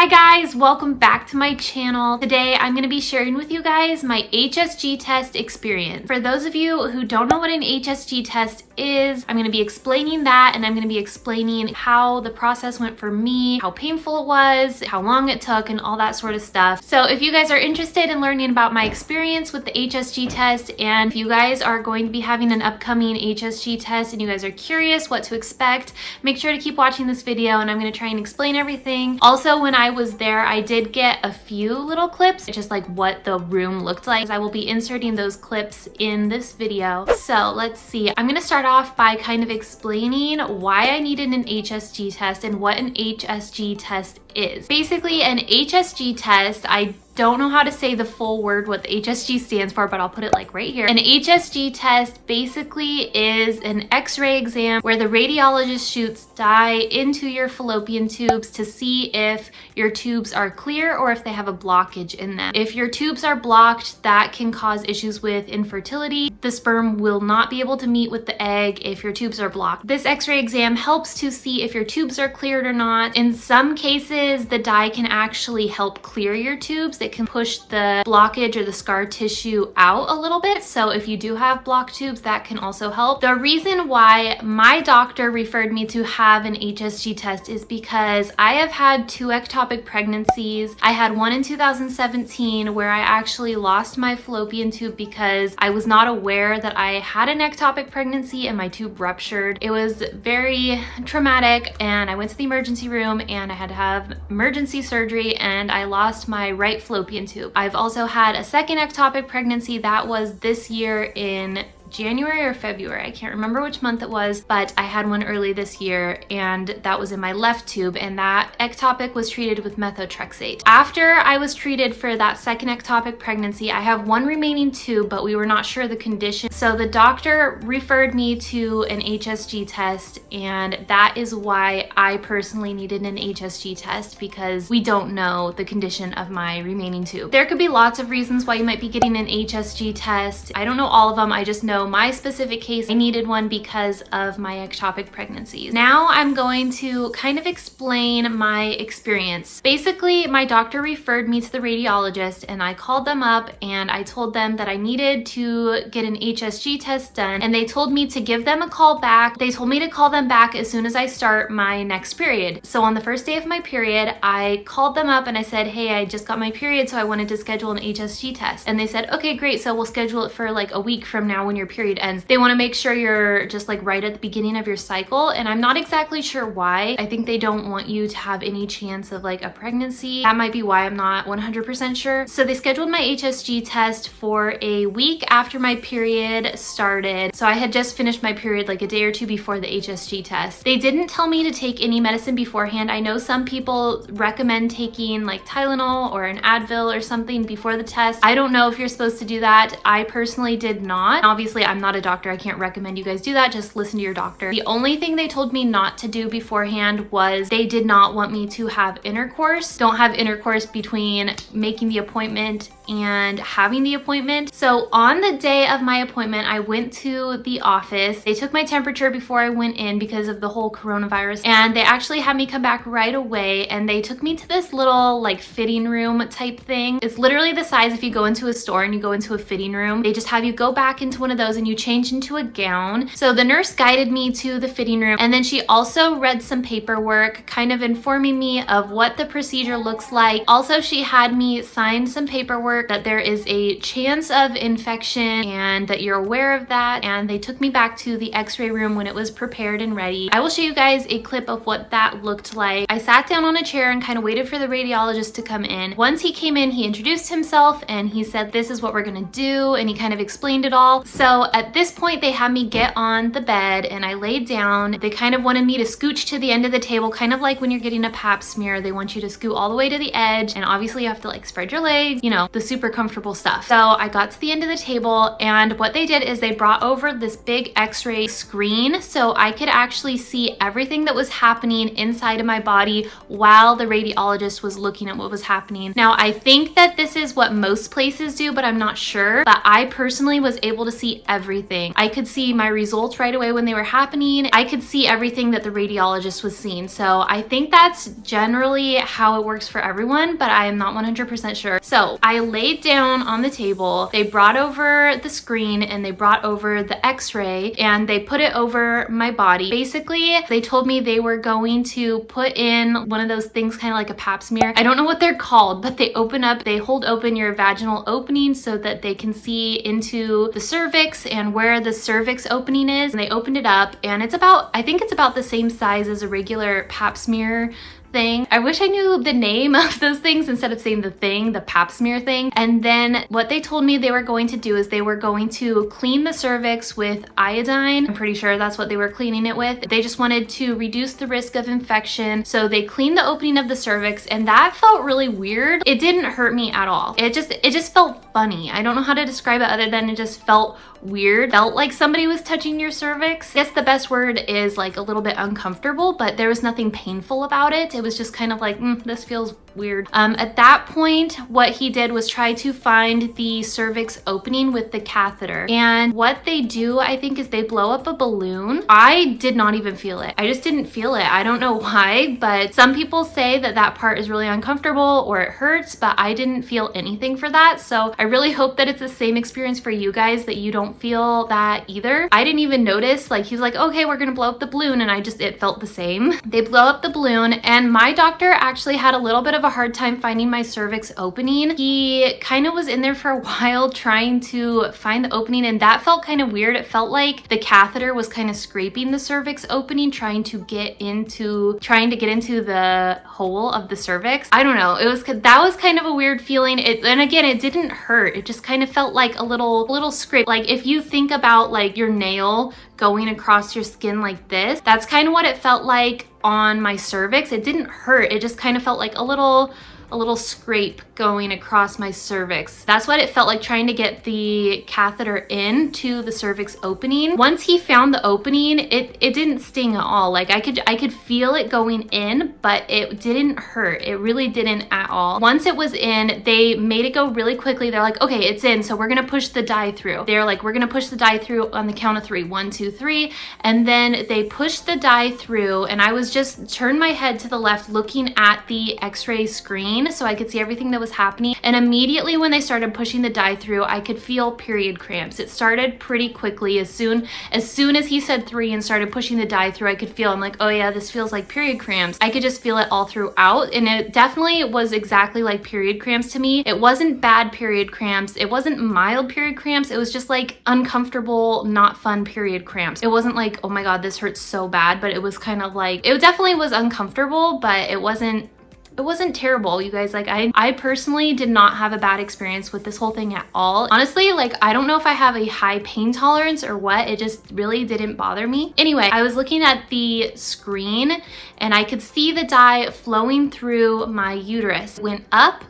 Hi guys, welcome back to my channel. Today I'm going to be sharing with you guys my HSG test experience. For those of you who don't know what an HSG test is, I'm going to be explaining that, and I'm going to be explaining how the process went for me, how painful it was, how long it took, and all that sort of stuff. So if you guys are interested in learning about my experience with the HSG test, and if you guys are going to be having an upcoming HSG test and you guys are curious what to expect, make sure to keep watching this video and I'm going to try and explain everything. Also, when I was there, I did get a few little clips, just like what the room looked like. I will be inserting those clips in this video. So let's see. I'm going to start off by kind of explaining why I needed an HSG test and what an HSG test is. Basically, an HSG test, I don't know how to say the full word what the HSG stands for, but I'll put it like right here. An HSG test basically is an x-ray exam where the radiologist shoots dye into your fallopian tubes to see if your tubes are clear or if they have a blockage in them. If your tubes are blocked, that can cause issues with infertility. The sperm will not be able to meet with the egg if your tubes are blocked. This x-ray exam helps to see if your tubes are cleared or not. In some cases, the dye can actually help clear your tubes. It can push the blockage or the scar tissue out a little bit. So if you do have blocked tubes, that can also help. The reason why my doctor referred me to have an HSG test is because I have had 2 ectopic pregnancies. I had one in 2017 where I actually lost my fallopian tube because I was not aware that I had an ectopic pregnancy and my tube ruptured. It was very traumatic and I went to the emergency room and I had to have emergency surgery and I lost my right fallopian tube. I've also had a second ectopic pregnancy that was this year in January or February, I can't remember which month it was, but I had one early this year and that was in my left tube, and that ectopic was treated with methotrexate. After I was treated for that second ectopic pregnancy, I have one remaining tube, but we were not sure the condition. So the doctor referred me to an HSG test, and that is why I personally needed an HSG test, because we don't know the condition of my remaining tube. There could be lots of reasons why you might be getting an HSG test. I don't know all of them, I just know my specific case, I needed one because of my ectopic pregnancies. Now I'm going to kind of explain my experience. Basically, my doctor referred me to the radiologist and I called them up and I told them that I needed to get an HSG test done, and they told me to give them a call back. They told me to call them back as soon as I start my next period. So on the first day of my period, I called them up and I said, hey, I just got my period, so I wanted to schedule an HSG test. And they said, okay, great. So we'll schedule it for like a week from now when your period ends. They want to make sure you're just like right at the beginning of your cycle, and I'm not exactly sure why. I think they don't want you to have any chance of like a pregnancy. That might be why, I'm not 100% sure. So they scheduled my HSG test for a week after my period started. So I had just finished my period like a day or two before the HSG test. They didn't tell me to take any medicine beforehand. I know some people recommend taking like Tylenol or an Advil or something before the test. I don't know if you're supposed to do that. I personally did not. Obviously, I'm not a doctor. I can't recommend you guys do that. Just listen to your doctor. The only thing they told me not to do beforehand was they did not want me to have intercourse. Don't have intercourse between making the appointment and having the appointment. So on the day of my appointment, I went to the office. They took my temperature before I went in because of the whole coronavirus, and they actually had me come back right away, and they took me to this little like fitting room type thing. It's literally the size if you go into a store and you go into a fitting room. They just have you go back into one of those and you change into a gown. So the nurse guided me to the fitting room, and then she also read some paperwork kind of informing me of what the procedure looks like. Also, she had me sign some paperwork that there is a chance of infection and that you're aware of that, and they took me back to the x-ray room when it was prepared and ready. I will show you guys a clip of what that looked like. I sat down on a chair and kind of waited for the radiologist to come in. Once he came in, he introduced himself and he said, this is what we're gonna do, and he kind of explained it all. So at this point, they had me get on the bed and I laid down. They kind of wanted me to scooch to the end of the table, kind of like when you're getting a pap smear. They want you to scoot all the way to the edge, and obviously you have to like spread your legs, you know, the super comfortable stuff. So I got to the end of the table, and what they did is they brought over this big x-ray screen so I could actually see everything that was happening inside of my body while the radiologist was looking at what was happening. Now, I think that this is what most places do, but I'm not sure. But I personally was able to see see everything. I could see my results right away when they were happening. I could see everything that the radiologist was seeing. So I think that's generally how it works for everyone, but I am not 100% sure. So I laid down on the table. They brought over the screen and they brought over the x-ray and they put it over my body. Basically, they told me they were going to put in one of those things, kind of like a pap smear. I don't know what they're called, but they hold open your vaginal opening so that they can see into the cervix and where the cervix opening is. And they opened it up and I think it's about the same size as a regular pap smear thing. I wish I knew the name of those things instead of saying the pap smear thing. And then what they told me they were going to do is they were going to clean the cervix with iodine. I'm pretty sure that's what they were cleaning it with. They just wanted to reduce the risk of infection. So they cleaned the opening of the cervix and that felt really weird. It didn't hurt me at all. It just felt funny. I don't know how to describe it other than it just felt weird. Felt like somebody was touching your cervix. I guess the best word is like a little bit uncomfortable, but there was nothing painful about it. It was just kind of like, this feels weird. At that point, what he did was try to find the cervix opening with the catheter. And what they do, I think, is they blow up a balloon. I did not even feel it. I just didn't feel it. I don't know why, but some people say that that part is really uncomfortable or it hurts, but I didn't feel anything for that. So I really hope that it's the same experience for you guys, that you don't feel that either. I didn't even notice. Like, he's like, okay, we're gonna blow up the balloon, and it felt the same. They blow up the balloon, and my doctor actually had a little bit of a hard time finding my cervix opening. He kind of was in there for a while trying to find the opening, and that felt kind of weird. It felt like the catheter was kind of scraping the cervix opening, trying to get into the hole of the cervix. I don't know. That was kind of a weird feeling. And again, it didn't hurt. It just kind of felt like a little scrape. Like if you think about like your nail going across your skin like this, that's kind of what it felt like on my cervix. It didn't hurt. It just kind of felt like a little scrape going across my cervix. That's what it felt like, trying to get the catheter into the cervix opening. Once he found the opening, it didn't sting at all. Like I could feel it going in, but it didn't hurt. It really didn't at all. Once it was in, they made it go really quickly. They're like, okay, it's in, so we're gonna push the dye through. They're like, we're gonna push the dye through on the count of 3. 1, 2, 3. And then they pushed the dye through, and I was just turned my head to the left looking at the x-ray screen so I could see everything that was happening. And immediately when they started pushing the dye through, I could feel period cramps. It started pretty quickly. As soon as he said 3 and started pushing the dye through, I could feel, I'm like, oh yeah, this feels like period cramps. I could just feel it all throughout, and it definitely was exactly like period cramps to me. It wasn't bad period cramps. It wasn't mild period cramps. It was just like uncomfortable, not fun period cramps. It wasn't like, oh my God, this hurts so bad, but it was kind of like, it definitely was uncomfortable, but it wasn't terrible, you guys. Like I personally did not have a bad experience with this whole thing at all. Honestly, like I don't know if I have a high pain tolerance or what. It just really didn't bother me. Anyway, I was looking at the screen and I could see the dye flowing through my uterus. It went up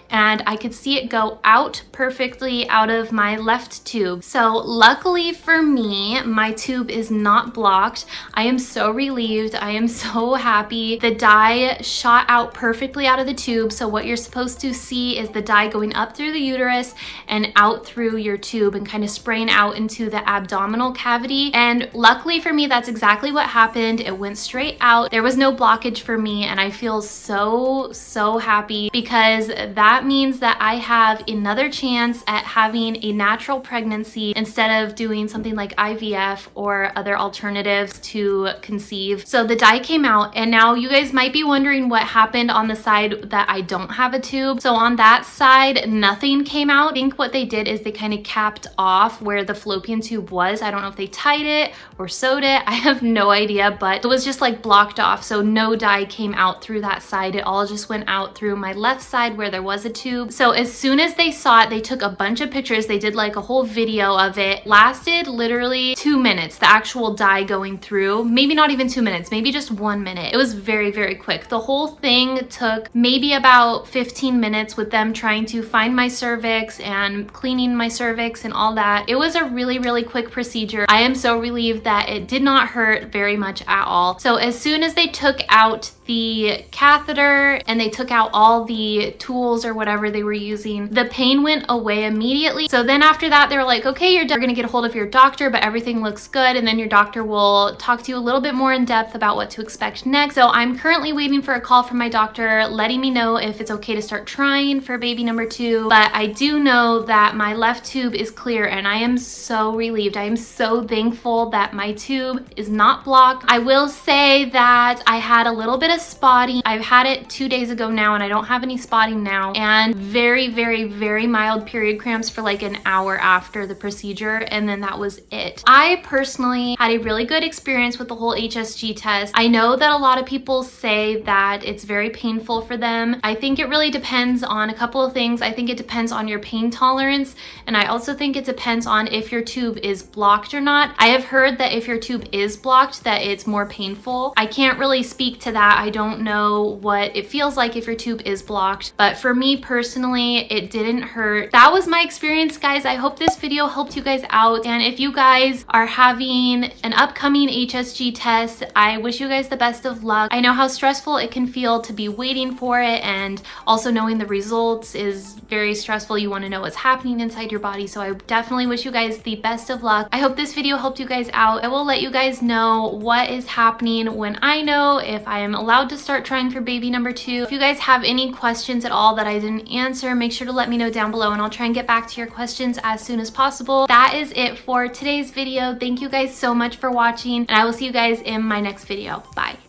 and I could see it go out perfectly out of my left tube. So luckily for me, my tube is not blocked. I am so relieved. I am so happy. The dye shot out perfectly out of the tube. So what you're supposed to see is the dye going up through the uterus and out through your tube and kind of spraying out into the abdominal cavity. And luckily for me, that's exactly what happened. It went straight out. There was no blockage for me, and I feel so happy, because that means that I have another chance at having a natural pregnancy instead of doing something like IVF or other alternatives to conceive. So the dye came out, and now you guys might be wondering what happened on the side that I don't have a tube. So on that side, nothing came out. I think what they did is they kind of capped off where the fallopian tube was. I don't know if they tied it or sewed it. I have no idea, but it was just like blocked off. So no dye came out through that side. It all just went out through my left side where there was a tube. So as soon as they saw it, they took a bunch of pictures. They did like a whole video of it. Lasted literally 2 minutes, the actual dye going through. Maybe not even 2 minutes, maybe just 1 minute. It was very quick. The whole thing took maybe about 15 minutes with them trying to find my cervix and cleaning my cervix and all that. It was a really, really quick procedure. I am so relieved that it did not hurt very much at all. So as soon as they took out the catheter and they took out all the tools or whatever they were using, the pain went away immediately. So then after that, they were like, okay, you're gonna get a hold of your doctor, but everything looks good. And then your doctor will talk to you a little bit more in depth about what to expect next. So I'm currently waiting for a call from my doctor letting me know if it's okay to start trying for baby number 2. But I do know that my left tube is clear and I am so relieved. I am so thankful that my tube is not blocked. I will say that I had a little bit of spotting. I've had it 2 days ago now and I don't have any spotting now, and very, very, very mild period cramps for like an hour after the procedure, and then that was it. I personally had a really good experience with the whole HSG test. I know that a lot of people say that it's very painful for them. I think it really depends on a couple of things. I think it depends on your pain tolerance, and I also think it depends on if your tube is blocked or not. I have heard that if your tube is blocked that it's more painful. I can't really speak to that. I don't know what it feels like if your tube is blocked, but for me personally, it didn't hurt. That was my experience, guys. I hope this video helped you guys out, and if you guys are having an upcoming HSG test, I wish you guys the best of luck. I know how stressful it can feel to be waiting for it, and also knowing the results is very stressful. You want to know what's happening inside your body, so I definitely wish you guys the best of luck. I hope this video helped you guys out. I will let you guys know what is happening when I know if I am allowed to start trying for baby number 2. If you guys have any questions at all that I didn't answer, make sure to let me know down below and I'll try and get back to your questions as soon as possible. That is it for today's video. Thank you guys so much for watching, and I will see you guys in my next video. Bye.